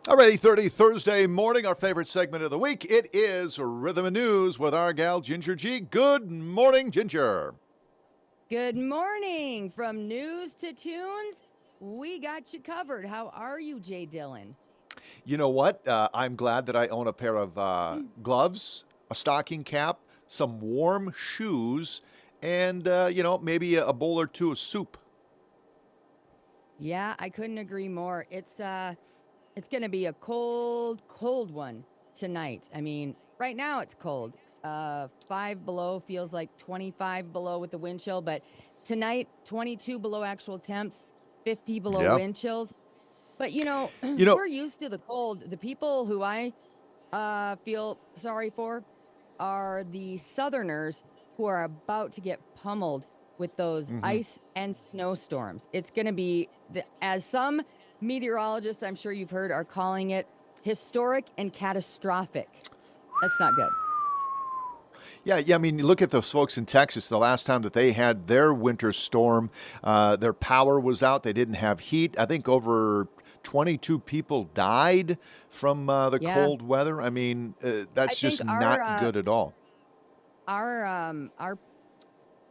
Alrighty, 30 Thursday morning, our favorite segment of the week. It is Rhythm and News with our gal Ginger G. Good morning, Ginger. Good morning. From news to tunes, we got you covered. How are you, Jay Dillon? You know what? I'm glad that I own a pair of gloves, a stocking cap, some warm shoes, and, maybe a bowl or two of soup. Yeah, I couldn't agree more. It's going to be a cold one tonight. I mean, right now it's cold. 5 below feels like 25 below with the wind chill, but tonight 22 below actual temps, 50 below Yeah. wind chills. But You know, we're used to the cold. The people who I feel sorry for are the Southerners who are about to get pummeled with those mhm. ice and snowstorms. It's going to be, as some meteorologists, I'm sure you've heard, are calling it historic and catastrophic. That's not good. Yeah. I mean, you look at those folks in Texas. The last time that they had their winter storm, their power was out. They didn't have heat. I think over 22 people died from the Yeah, cold weather. I mean, I that's think just not good at all. our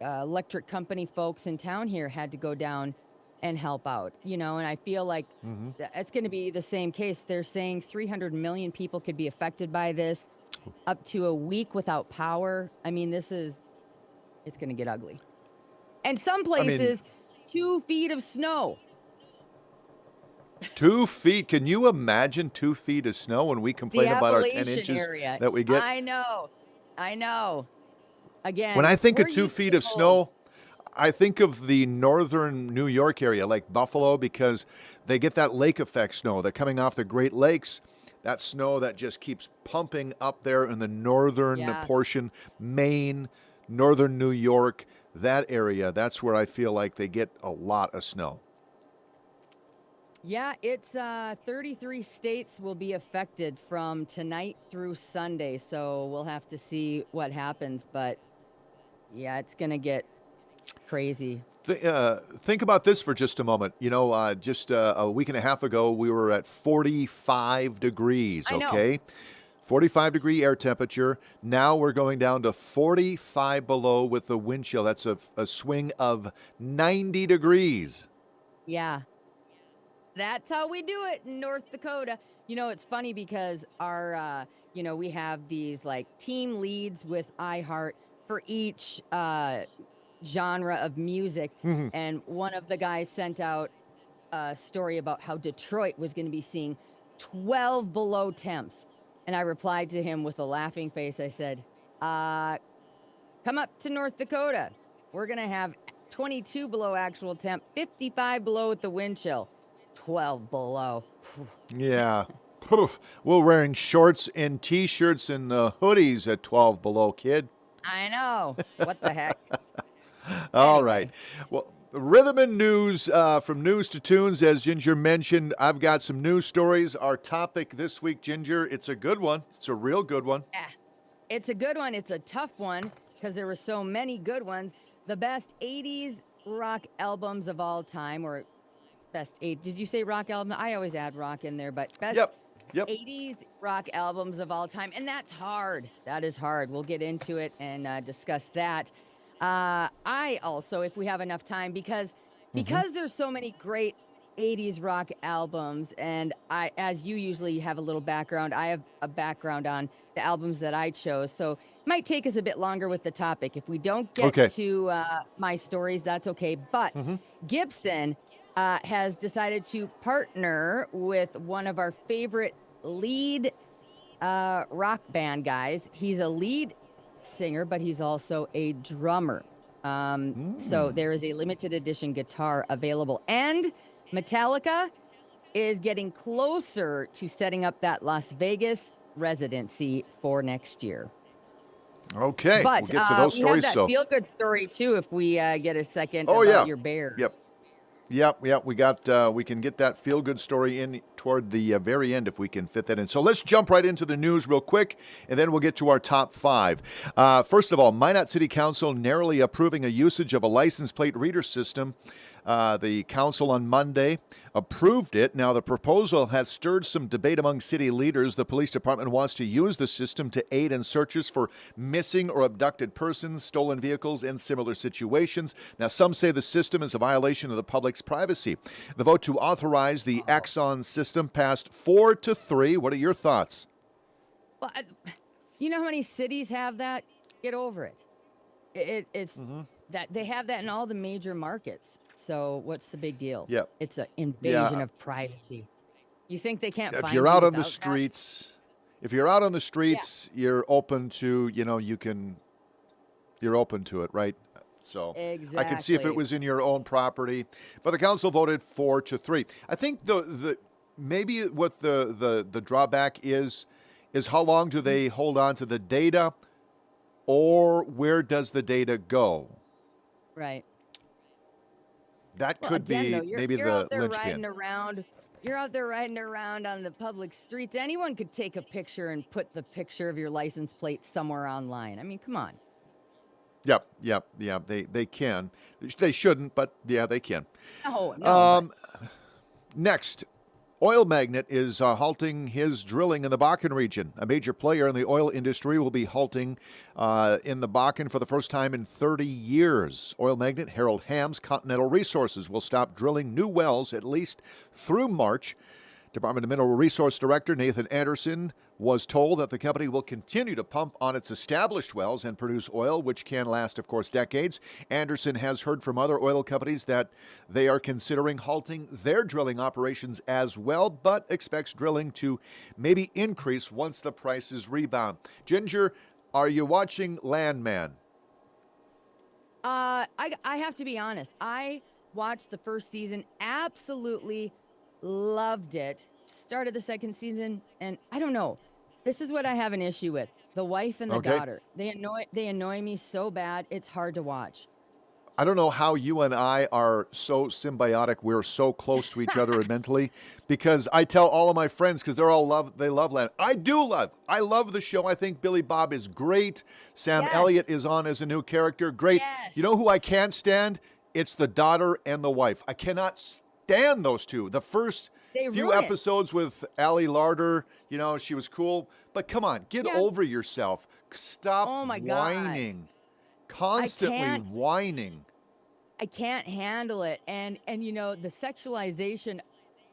electric company folks in town here had to go down and help out, and I feel like Hmm. it's going to be the same case. They're saying 300 million people could be affected by this, up to a week without power. I mean, it's going to get ugly. And some I mean, places, 2 feet of snow. 2 feet. Can you imagine 2 feet of snow when we The complain about our 10 Appalachian inches area. that we get? I know. I know. When Again, I think of we're two used to feet the of cold. snow, I think of the northern New York area, like Buffalo, because they get that lake effect snow. They're coming off the Great Lakes. That snow that just keeps pumping up there in the northern Yeah. portion, Maine, northern New York, that area. That's where I feel like they get a lot of snow. Yeah, it's 33 states will be affected from tonight through Sunday. So we'll have to see what happens. But yeah, it's going to get crazy. Think about this for just a moment. Just a week and a half ago, we were at 45 degrees, I know. okay? 45-degree air temperature. Now we're going down to 45 below with the wind chill. That's a swing of 90 degrees. Yeah. That's how we do it in North Dakota. It's funny because we have these like team leads with iHeart for each genre of music. Mhm. And one of the guys sent out a story about how Detroit was going to be seeing 12 below temps. And I replied to him with a laughing face. I said, come up to North Dakota. We're going to have 22 below actual temp, 55 below with the wind chill, 12 below. Yeah. Poof. We're wearing shorts and T-shirts and hoodies at 12 below, kid. I know. What the heck? All right. Anyway, Well, rhythm and news, from news to tunes, as Ginger mentioned, I've got some news stories. Our topic this week, Ginger, it's a good one. It's a real good one. yeah, it's a good one. It's a tough one because there were so many good ones. The best 80s rock albums of all time, or best eight. Did you say rock album? I always add rock in there, but best Yep. Yep. 80s rock albums of all time. And that's hard. That is hard. We'll get into it and discuss that. I also, if we have enough time, because Hmm. there's so many great 80s rock albums, and as you usually have a little background, I have a background on the albums that I chose. So it might take us a bit longer with the topic. If we don't get Okay. to my stories, that's okay. But Hmm. Gibson has decided to partner with one of our favorite lead rock band guys. He's a lead singer, but he's also a drummer. So Mm. there is a limited edition guitar available. And Metallica is getting closer to setting up that Las Vegas residency for next year. Okay. We'll But get to those we have stories. that So, feel good story too, if we get a second oh, about yeah. your bear. Yep. Yep. We got. We can get that feel good story in toward the very end if we can fit that in. So let's jump right into the news real quick, and then we'll get to our top five. First of all, Minot City Council narrowly approving a usage of a license plate reader system The council on Monday approved it. Now, the proposal has stirred some debate among city leaders. The police department wants to use the system to aid in searches for missing or abducted persons, stolen vehicles, and similar situations. Now, some say the system is a violation of the public's privacy. The vote to authorize the Axon system passed 4-3. What are your thoughts? Well, you know how many cities have that? Get over it. It's that they have that in all the major markets. So what's the big deal? Yep. It's an invasion of privacy. You think they can't If find you're you out on the without that? streets, if you're out on the streets, you're open to, you're open to it, right? So I could see if it Exactly. was in your own property, but the council voted 4-3. I think the maybe what the drawback is how long do they hold on to the data, or where does the data go? Right. That Well, could again, be though, you're maybe you're the out there riding linchpin. around. You're out there riding around on the public streets. Anyone could take a picture and put the picture of your license plate somewhere online. I mean, come on. Yep. They can. They shouldn't, but yeah, they can. No, but Um, Next, oil magnate is halting his drilling in the Bakken region. A major player in the oil industry will be halting in the Bakken for the first time in 30 years. Oil magnate Harold Ham's Continental Resources will stop drilling new wells at least through March. Department of Mineral Resource Director Nathan Anderson was told that the company will continue to pump on its established wells and produce oil, which can last, of course, decades. Anderson has heard from other oil companies that they are considering halting their drilling operations as well, but expects drilling to maybe increase once the prices rebound. Ginger, are you watching Landman? I have to be honest. I watched the first season, absolutely loved it. Started the second season, and I don't know. This is what I have an issue with. The wife and the Okay. daughter. They annoy me so bad. It's hard to watch. I don't know how you and I are so symbiotic. We're so close to each other mentally, because I tell all of my friends, because they love Land. I love the show. I think Billy Bob is great. Sam Yes. Elliott is on as a new character. Great. Yes. You know who I can't stand? It's the daughter and the wife. I cannot stand those two. The first They few ruin it. episodes with Ali Larder, she was cool. But come on, get Yeah. over yourself. Stop Oh my God. whining. Constantly can't. whining. I can't handle it. And the sexualization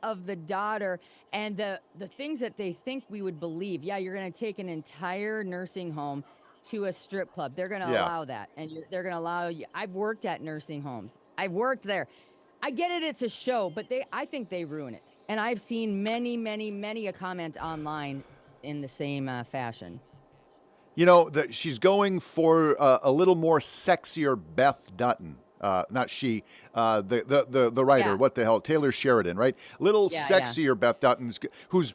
of the daughter and the things that they think we would believe. Yeah, you're going to take an entire nursing home to a strip club. They're going to Yeah. allow that. And they're going to allow you. I've worked at nursing homes. I've worked there. I get it, it's a show, but I think they ruin it. And I've seen many a comment online in the same fashion. She's going for a little more sexier Beth Dutton. Not she, the writer. Yeah. What the hell? Taylor Sheridan, right? Little Yeah, sexier Beth Dutton, who's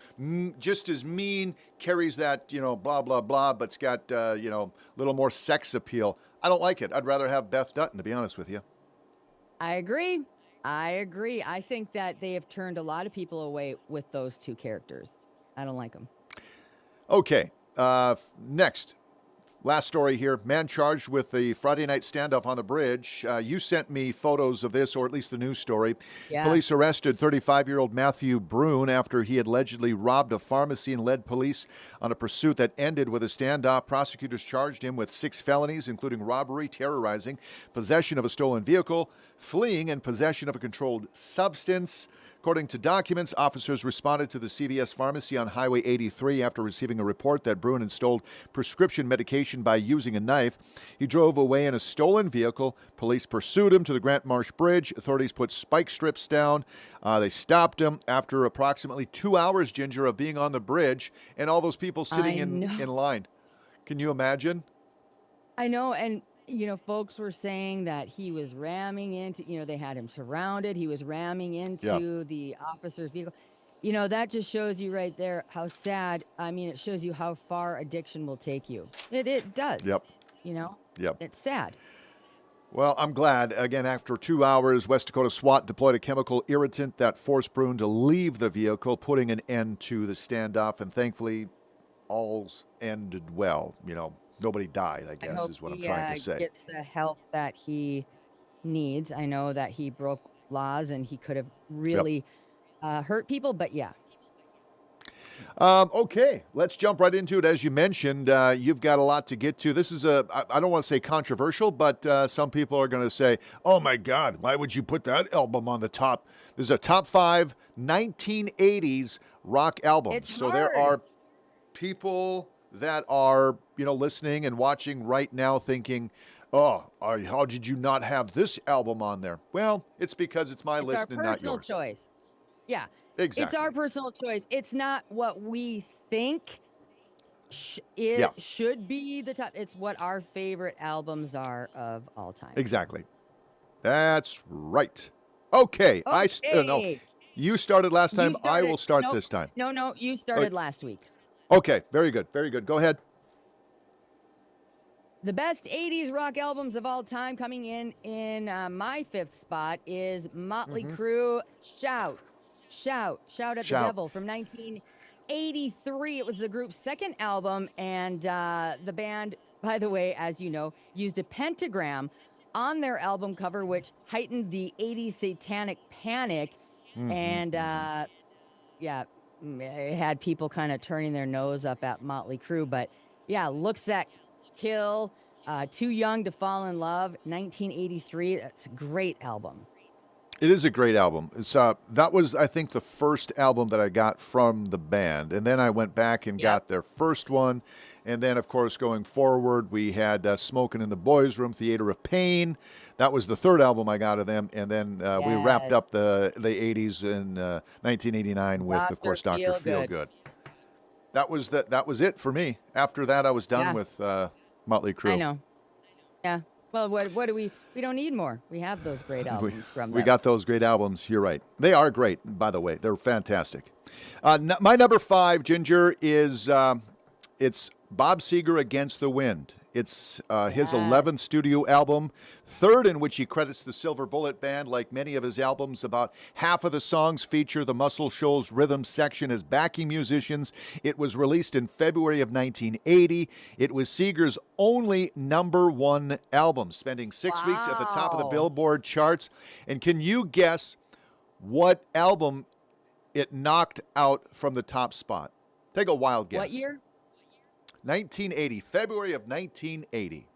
just as mean, carries that, blah, blah, blah, but's got, little more sex appeal. I don't like it. I'd rather have Beth Dutton, to be honest with you. I agree. I think that they have turned a lot of people away with those two characters. I don't like them. Okay. Next. Last story here. Man charged with the Friday night standoff on the bridge. You sent me photos of this, or at least the news story. Yeah. Police arrested 35-year-old Matthew Brune after he had allegedly robbed a pharmacy and led police on a pursuit that ended with a standoff. Prosecutors charged him with 6 felonies, including robbery, terrorizing, possession of a stolen vehicle, fleeing, and possession of a controlled substance. According to documents, officers responded to the CVS pharmacy on Highway 83 after receiving a report that Brune had stole prescription medication by using a knife. He drove away in a stolen vehicle. Police pursued him to the Grant Marsh Bridge. Authorities put spike strips down. They stopped him after approximately 2 hours, Ginger, of being on the bridge and all those people sitting in line. Can you imagine? I know, and folks were saying that he was ramming into, they had him surrounded. He was ramming into the officer's vehicle. That just shows you right there how sad. I mean, it shows you how far addiction will take you. It does. Yep. Yep. It's sad. Well, I'm glad. Again, after 2 hours, West Dakota SWAT deployed a chemical irritant that forced Brune to leave the vehicle, putting an end to the standoff. And thankfully, all's ended well. Nobody died, I guess, is what I'm trying to say. Gets the help that he needs. I know that he broke laws, and he could have really hurt people. But yeah, Okay, let's jump right into it. As you mentioned, you've got a lot to get to. This is I don't want to say controversial, but some people are going to say, oh my God, why would you put that album on the top? This is a top 5 1980s rock albums. it's So there hard. are people that are, listening and watching right now thinking, oh, how did you not have this album on there? Well, it's because it's my It's our list and not personal yours. choice. Yeah, it's Exactly. our personal choice. It's not what we think Yeah, it should be the top. It's what our favorite albums are of all time. exactly. That's right. Okay, no. Okay, You started last you time. I will started. start Nope. this time. No, you Oh, started last week. okay, very good, very good. Go ahead. The best 80s rock albums of all time, coming in my 5th spot, is Motley Hmm. Crue, Shout at the Shout. Devil from 1983. It was the group's second album, and the band, by the way, as you know, used a pentagram on their album cover, which heightened the 80s satanic panic. Hmm. And yeah, it had people kind of turning their nose up at Motley Crue. But yeah, Looks That Kill, Too Young to Fall in Love, 1983. That's a great album. It is a great album. It's that was, I think, the first album that I got from the band, and then I went back and Yep. got their first one, and then of course going forward we had "Smoking in the Boys' Room," "Theater of Pain." That was the third album I got of them, and then we wrapped Yes. up the '80s in 1989 with, of Dr. course, Dr. Feelgood. Feelgood. That was it for me. After that, I was done Yeah, with Motley Crue. I know. Yeah. Well, what do we don't need more. We have those great We, albums from we them. got those great albums. You're right. They are great, by the way. They're fantastic. My number 5, Ginger, is it's Bob Seger, "Against the Wind." It's his Yes. 11th studio album, third in which he credits the Silver Bullet Band. Like many of his albums, about half of the songs feature the Muscle Shoals rhythm section as backing musicians. It was released in February of 1980. It was Seger's only number 1 album, spending 6 weeks at the top of the Wow. Billboard charts. And can you guess what album it knocked out from the top spot? Take a wild guess. What year? 1980, February of 1980.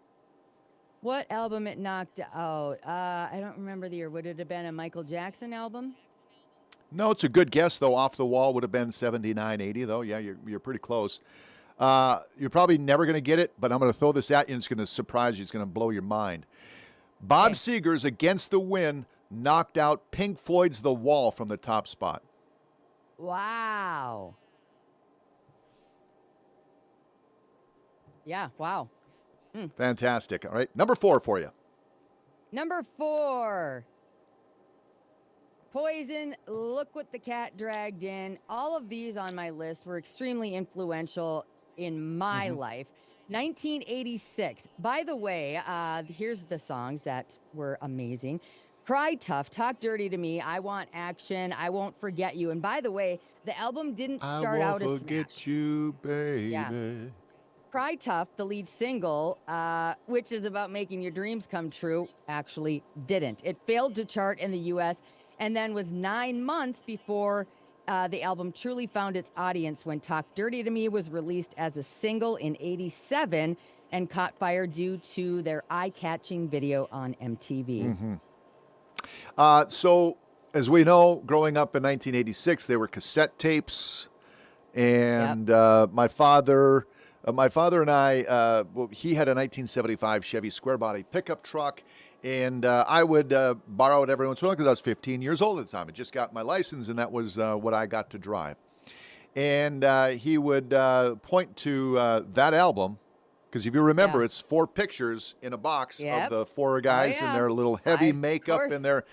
What album it knocked out? I don't remember the year. Would it have been a Michael Jackson album? No, it's a good guess, though. Off the Wall would have been 79, 80, though. Yeah, you're pretty close. You're probably never going to get it, but I'm going to throw this at you, and it's going to surprise you. It's going to blow your mind. Bob Okay. Seger's "Against the Wind" knocked out Pink Floyd's "The Wall" from the top spot. Wow. Yeah, wow. Fantastic. All right, number 4 for you. Number 4. Poison, Look What the Cat Dragged In. All of these on my list were extremely influential in my Hmm. life. 1986. By the way, here's the songs that were amazing. Cry Tough, Talk Dirty to Me, I Want Action, I Won't Forget You. And by the way, the album didn't I start won't out as forget smash. you, baby. Yeah. Cry Tough, the lead single, which is about making your dreams come true, actually didn't. It failed to chart in the US and then was 9 months before the album truly found its audience when Talk Dirty to Me was released as a single in 87 and caught fire due to their eye-catching video on MTV. Hmm. So, as we know, growing up in 1986, there were cassette tapes, Yep. and my father and I, well, he had a 1975 Chevy Square Body pickup truck, and I would borrow it every once in a while because I was 15 years old at the time. I just got my license, and that was what I got to drive. And he would point to that album, because if you remember, Yeah. it's 4 pictures in a box of Yep. the 4 Oh, guys in yeah. their little heavy Of makeup course. and their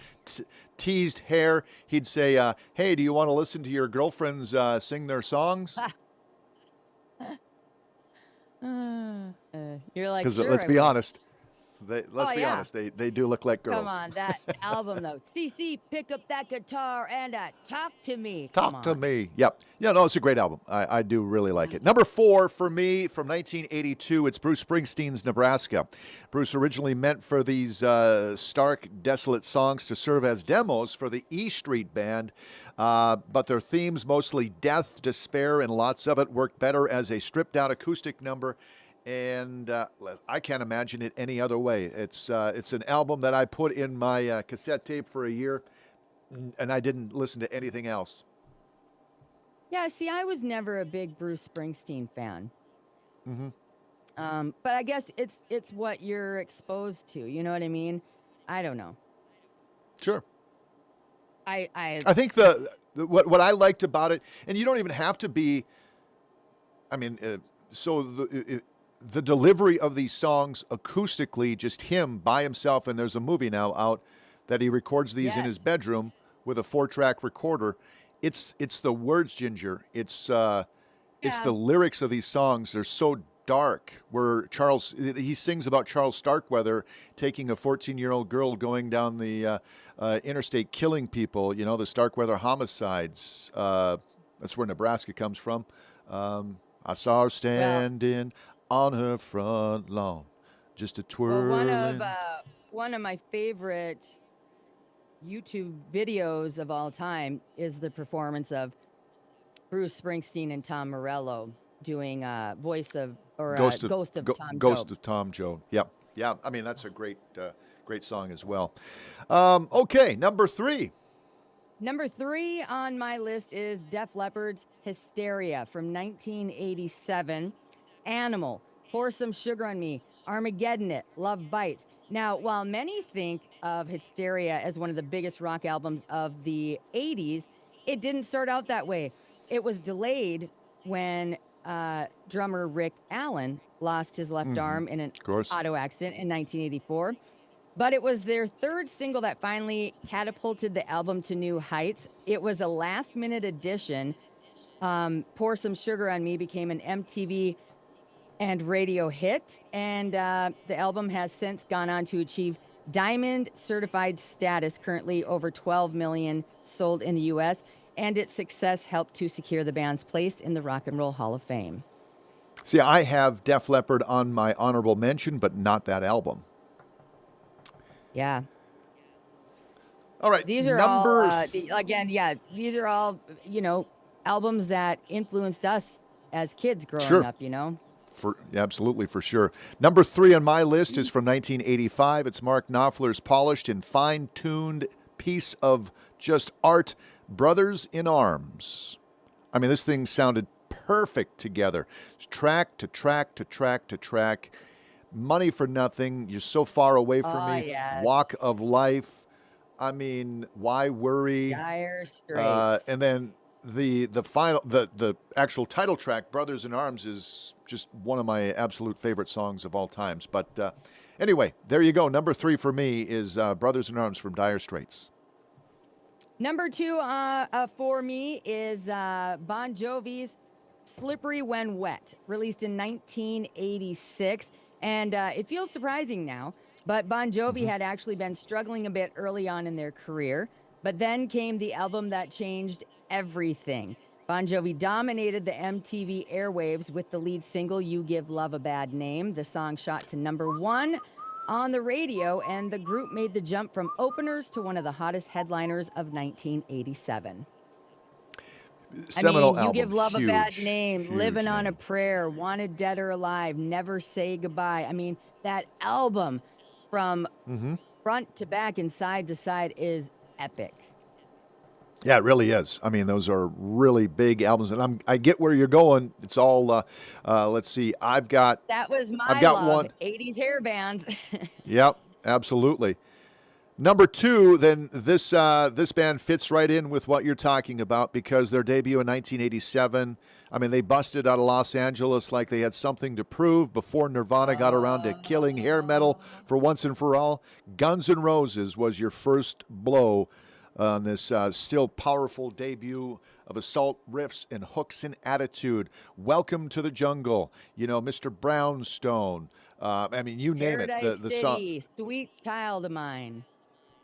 teased hair. He'd say, "Hey, do you want to listen to your girlfriends sing their songs?" You're like, Because sure, let's I be will. honest, Let's Oh be yeah. honest, they do look like Come girls. on, that album though. CC, pick up that guitar and talk to me. Come Talk to on. me. Yep. Yeah, no, it's a great album. I do really like it. Number 4 for me from 1982, it's Bruce Springsteen's Nebraska. Bruce originally meant for these stark, desolate songs to serve as demos for the E Street Band, but their themes, mostly death, despair, and lots of it, worked better as a stripped-down acoustic number. And I can't imagine it any other way. It's an album that I put in my cassette tape for a year, and I didn't listen to anything else. Yeah, see, I was never a big Bruce Springsteen fan. Mm-hmm. But I guess it's what you're exposed to. You know what I mean? I don't know. Sure. I I think what I liked about it, and you don't even have to be. I mean, so the delivery of these songs acoustically, just him by himself, and there's a movie now out that he records these in his yes. bedroom with a 4-track recorder. It's the words, Ginger. It's the Yeah. lyrics of these songs. They're so dark. Where he sings about Charles Starkweather taking a 14-year-old girl going down the interstate killing people. You know, the Starkweather homicides. That's where Nebraska comes from. I saw her Well, standing on her front lawn, just a well, twirling. one of my favorite YouTube videos of all time is the performance of Bruce Springsteen and Tom Morello doing voice of or Ghost of Ghost of Tom Ghost Joad. of Tom Joad. Yep. Yeah. I mean, that's a great song as well. Okay, number 3. Number 3 on my list is Def Leppard's Hysteria from 1987. Animal, Pour Some Sugar on Me, Armageddon It, Love Bites. Now, while many think of Hysteria as one of the biggest rock albums of the 80s, it didn't start out that way. It was delayed when drummer Rick Allen lost his left arm in an Of course. auto accident in 1984. But it was their third single that finally catapulted the album to new heights. It was a last-minute addition. Pour Some Sugar on Me became an MTV and radio hit, and the album has since gone on to achieve diamond certified status, currently over 12 million sold in the U.S., and its success helped to secure the band's place in the Rock and Roll Hall of Fame. See, I have Def Leppard on my honorable mention, but not that album. Yeah. All right, These are number. all, these are all, albums that influenced us as kids growing Sure. up, Absolutely, for sure. Number 3 on my list is from 1985. It's Mark Knopfler's polished and fine-tuned piece of just art, Brothers in Arms. I mean, this thing sounded perfect together. It's track to track to track to track. Money for Nothing. You're so far away from Oh, me. yes. Walk of Life. I mean, Why Worry? Dire Straits. And then the final the actual title track, Brothers in Arms, is just one of my absolute favorite songs of all times. But anyway, there you go. Number 3 for me is Brothers in Arms from Dire Straits. Number 2 for me is Bon Jovi's Slippery When Wet, released in 1986. And it feels surprising now, but Bon Jovi had actually been struggling a bit early on in their career. But then came the album that changed everything. Bon Jovi dominated the MTV airwaves with the lead single, You Give Love a Bad Name. The song shot to number 1 on the radio, and the group made the jump from openers to one of the hottest headliners of 1987. Seminal You album. Give Love Huge, a Bad Name, huge Living on a name. Prayer, Wanted Dead or Alive, Never Say Goodbye. I mean, that album from front to back and side to side is epic. Yeah, it really is. I mean, those are really big albums, and I get where you're going. It's all. Let's see. That was my got love, one. 80s hair bands. Yep, absolutely. Number 2, then this band fits right in with what you're talking about because their debut in 1987. I mean, they busted out of Los Angeles like they had something to prove before Nirvana got around to killing hair metal for once and for all. Guns N' Roses was your first blow on this still powerful debut of Assault Riffs and Hooks and Attitude. Welcome to the Jungle. You know, Mr. Brownstone. I mean, you name it. Paradise The song. City, Sweet Child of Mine.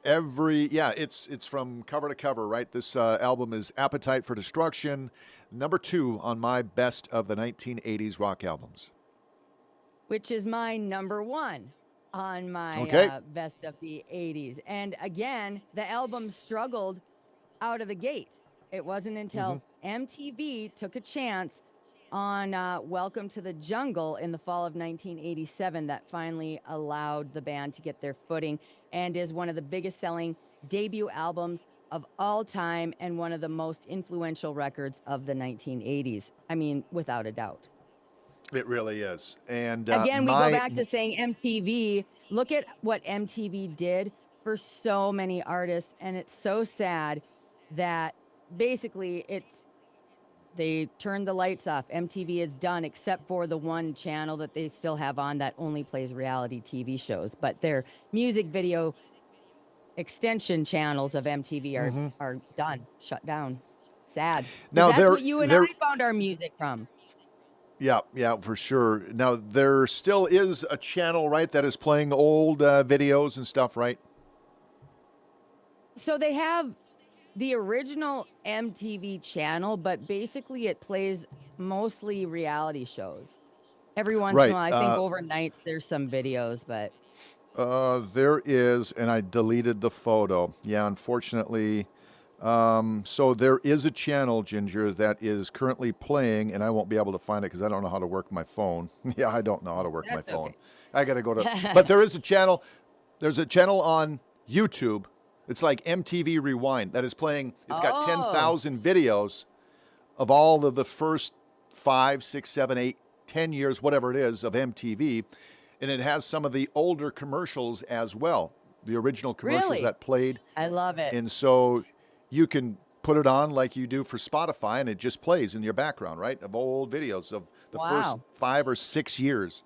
It's from cover to cover, right? This album is Appetite for Destruction, number 2 on my best of the 1980s rock albums. Which is my number 1 on my Okay. best of the 80s. And again, the album struggled out of the gate. It wasn't until MTV took a chance on Welcome to the Jungle in the fall of 1987 that finally allowed the band to get their footing, and is one of the biggest selling debut albums of all time and one of the most influential records of the 1980s. I mean, without a doubt. It really is. And Again, we go back to saying MTV. Look at what MTV did for so many artists, and it's so sad that basically they turned the lights off. MTV is done, except for the one channel that they still have on that only plays reality TV shows. But their music video extension channels of MTV are done, shut down. Sad. 'Cause Now, that's there- what you and there- I found our music from. Yeah, for sure. Now, there still is a channel, right, that is playing old videos and stuff, right? So they have the original MTV channel, but basically it plays mostly reality shows. Every once in Right, a while, I think overnight there's some videos, but There is, and I deleted the photo. Yeah, unfortunately. So there is a channel, Ginger, that is currently playing, and I won't be able to find it because I don't know how to work my phone. Yeah, I don't know how to work my That's phone. okay. I got to go to. But there is a channel. There's a channel on YouTube. It's like MTV Rewind that is playing. It's got Oh. 10,000 videos of all of the first 5, 6, 7, 8, 10 years, whatever it is, of MTV. And it has some of the older commercials as well, the original commercials Really? that played. I love it. And so you can put it on like you do for Spotify, and it just plays in your background, right? Of old videos of the first Wow. 5 or 6 years.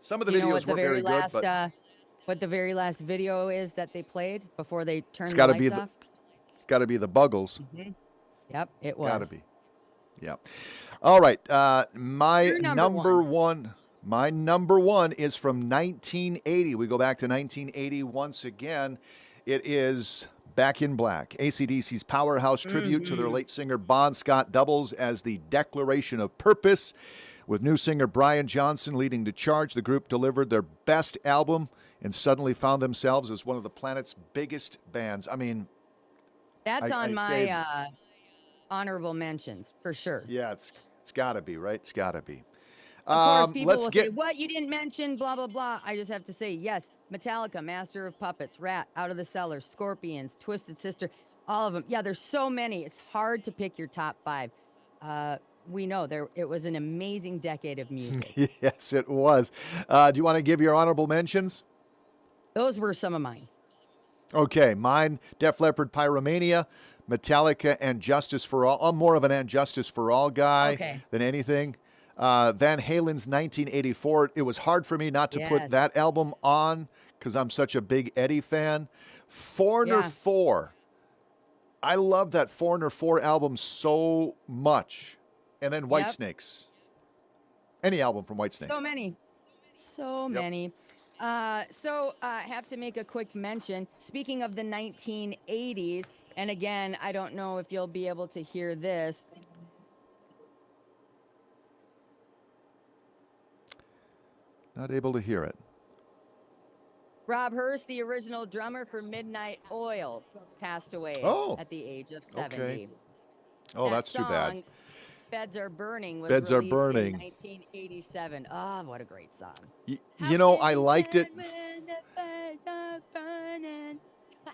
Some of the Do you know videos what the weren't very very good, last but what the very last video is that they played before they turned it's the got to lights be the off? it's got to be the Buggles. Yep, it Got to was. be. Yeah. All right. My Your number number one. one. My number one is from 1980. We go back to 1980 once again. It is Back in Black. AC/DC's powerhouse tribute to their late singer Bon Scott doubles as the declaration of purpose. With new singer Brian Johnson leading the charge, the group delivered their best album and suddenly found themselves as one of the planet's biggest bands. I mean, That's I on say- my honorable mentions for sure. yeah, it's got to be, right? It's got to be. Of course, people let's will get say, "What, you didn't mention blah blah blah." I just have to say, yes, Metallica, Master of Puppets, Rat, Out of the Cellar, Scorpions, Twisted Sister, all of them. Yeah, there's so many. It's hard to pick your top 5. We know it was an amazing decade of music. Yes, it was. Do you want to give your honorable mentions? Those were some of mine. Okay, mine, Def Leppard, Pyromania, Metallica, and Justice for All. I'm more of an And Justice for All guy Okay. than anything. Van Halen's 1984. It was hard for me not to put Yes. that album on because I'm such a big Eddie fan. Foreigner Yeah. 4. I love that Foreigner 4 album so much. And then Yep. Whitesnakes. Any album from Whitesnake. So many. So Yep. many. I have to make a quick mention. Speaking of the 1980s, and again, I don't know if you'll be able to hear this. Not able to hear it. Rob Hurst, the original drummer for Midnight Oil, passed away Oh, at the age of 70. okay. Oh, That that's too bad. song, Beds Are Burning, was Beds Are released Burning. in 1987. Ah, what a great song. You know, I liked it.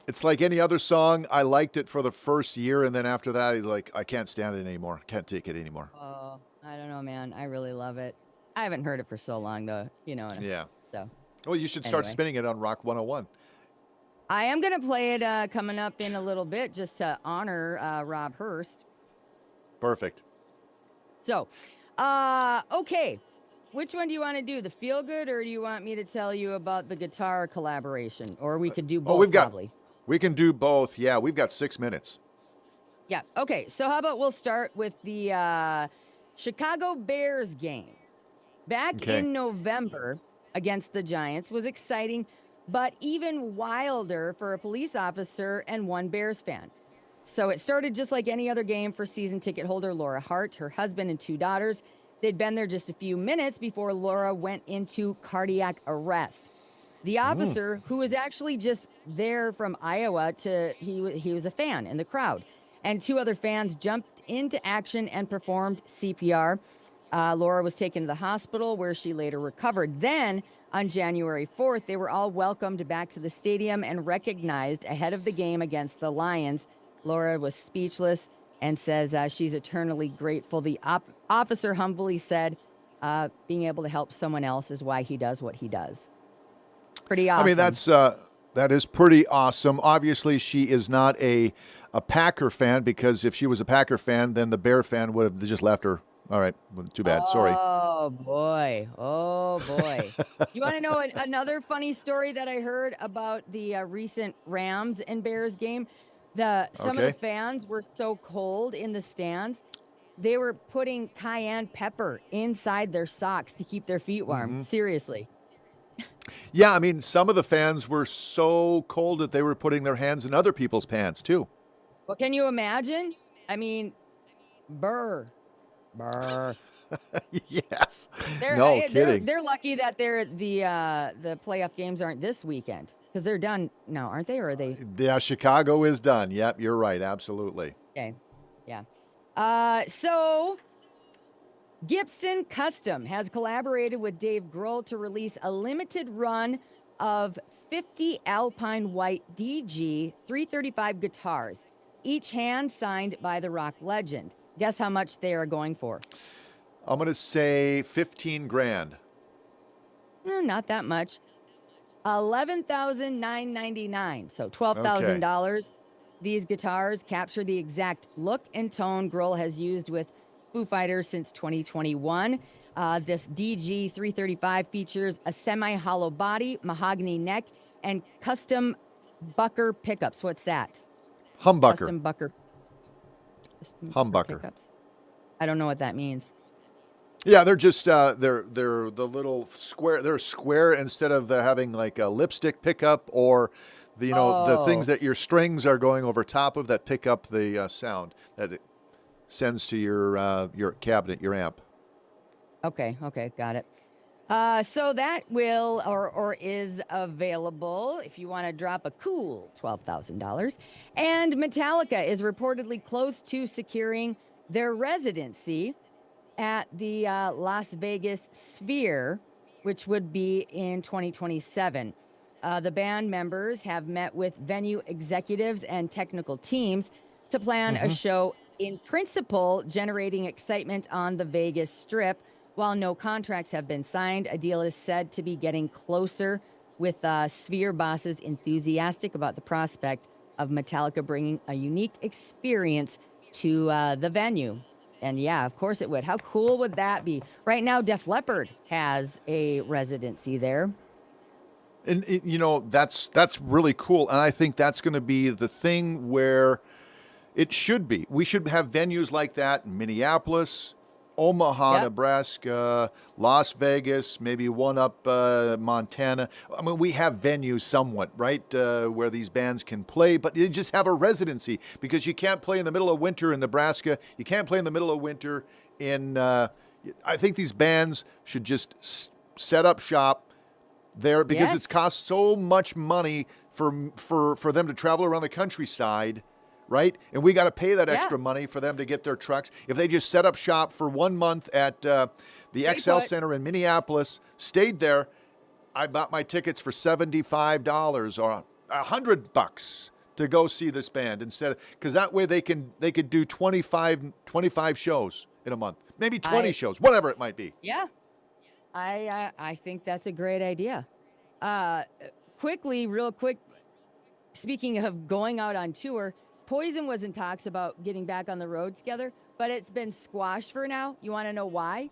It's like any other song. I liked it for the first year, and then after that, he's like, I can't stand it anymore. Can't take it anymore. Oh, I don't know, man. I really love it. I haven't heard it for so long, though. You know. Yeah. So Well, you should start Anyway. spinning it on Rock 101. I am gonna play it coming up in a little bit, just to honor Rob Hurst. Perfect. So, okay. Which one do you want to do? The feel good, or do you want me to tell you about the guitar collaboration? Or we could do both. we've got- probably. We can do both. Yeah, we've got 6 minutes. Yeah. Okay. So how about we'll start with the Chicago Bears game. Back Okay. in November against the Giants was exciting, but even wilder for a police officer and one Bears fan. So it started just like any other game for season ticket holder Laura Hart, her husband, and 2 daughters. They'd been there just a few minutes before Laura went into cardiac arrest. The officer, who was actually just there from Iowa, he was a fan in the crowd, and 2 other fans jumped into action and performed CPR. Laura was taken to the hospital where she later recovered. Then, on January 4th, they were all welcomed back to the stadium and recognized ahead of the game against the Lions. Laura was speechless and says she's eternally grateful. The officer humbly said, being able to help someone else is why he does what he does. Pretty awesome. I mean, that is pretty awesome. Obviously, she is not a Packer fan, because if she was a Packer fan, then the Bear fan would have just left her. All right, well, too bad. Sorry. Oh boy. You want to know another funny story that I heard about the recent Rams and Bears game? Some of the fans were so cold in the stands, they were putting cayenne pepper inside their socks to keep their feet warm. Seriously. Yeah, I mean, some of the fans were so cold that they were putting their hands in other people's pants too. Well, can you imagine? I mean, burr. Yes. They're, No I- kidding. they're lucky that the playoff games aren't this weekend, because they're done now, aren't they? Or are they? Yeah, Chicago is done. Yep, you're right. Absolutely. Okay. Yeah. So Gibson Custom has collaborated with Dave Grohl to release a limited run of 50 Alpine White DG 335 guitars, each hand signed by the rock legend. Guess how much they are going for? I'm going to say 15 grand. Not that much. $11,999, so $12,000. These guitars capture the exact look and tone Grohl has used with Foo Fighters since 2021. This DG 335 features a semi-hollow body, mahogany neck, and custom bucker pickups. What's that? Humbucker. Custom bucker. Humbucker. Pickups. I don't know what that means. Yeah, they're just they're the little square. They're square instead of having like a lipstick pickup, or the things that your strings are going over top of that pick up the sound that it sends to your cabinet, your amp. Okay, got it. So that will or is available if you want to drop a cool $12,000. And Metallica is reportedly close to securing their residency at the Las Vegas Sphere, which would be in 2027. The band members have met with venue executives and technical teams to plan a show in principle, generating excitement on the Vegas Strip. While no contracts have been signed, a deal is said to be getting closer, with Sphere bosses enthusiastic about the prospect of Metallica bringing a unique experience to the venue. And yeah, of course it would. How cool would that be? Right now, Def Leppard has a residency there. And that's really cool. And I think that's going to be the thing where it should be. We should have venues like that in Minneapolis, Omaha, Nebraska, Las Vegas, maybe one up Montana. I mean, we have venues somewhat, right, where these bands can play, but you just have a residency, because you can't play in the middle of winter in Nebraska. You can't play in the middle of winter in I think these bands should just set up shop there, because it's cost so much money for them to travel around the countryside, right? And we got to pay that extra money for them to get their trucks. If they just set up shop for 1 month at the XL Center in Minneapolis, stayed there, I bought my tickets for $75 or $100 to go see this band, instead, because that way they could do 25 shows in a month, maybe 20 shows, whatever it might be. Yeah. I think that's a great idea. Real quick, speaking of going out on tour, Poison was in talks about getting back on the road together, but it's been squashed for now. You want to know why?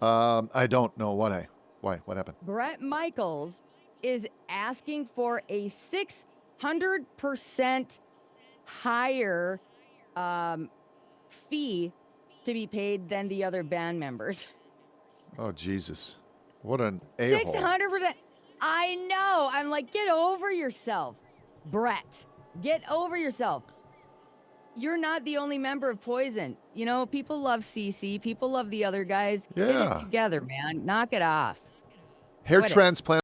I don't know why. What happened? Bret Michaels is asking for a 100% higher fee to be paid than the other band members. Oh, Jesus. What an a-hole. 600%. I know. I'm like, get over yourself, Brett. Get over yourself. You're not the only member of Poison. You know, people love CC. People love the other guys. Get it Yeah. together, man. Knock it off. Hair Quit it. transplant.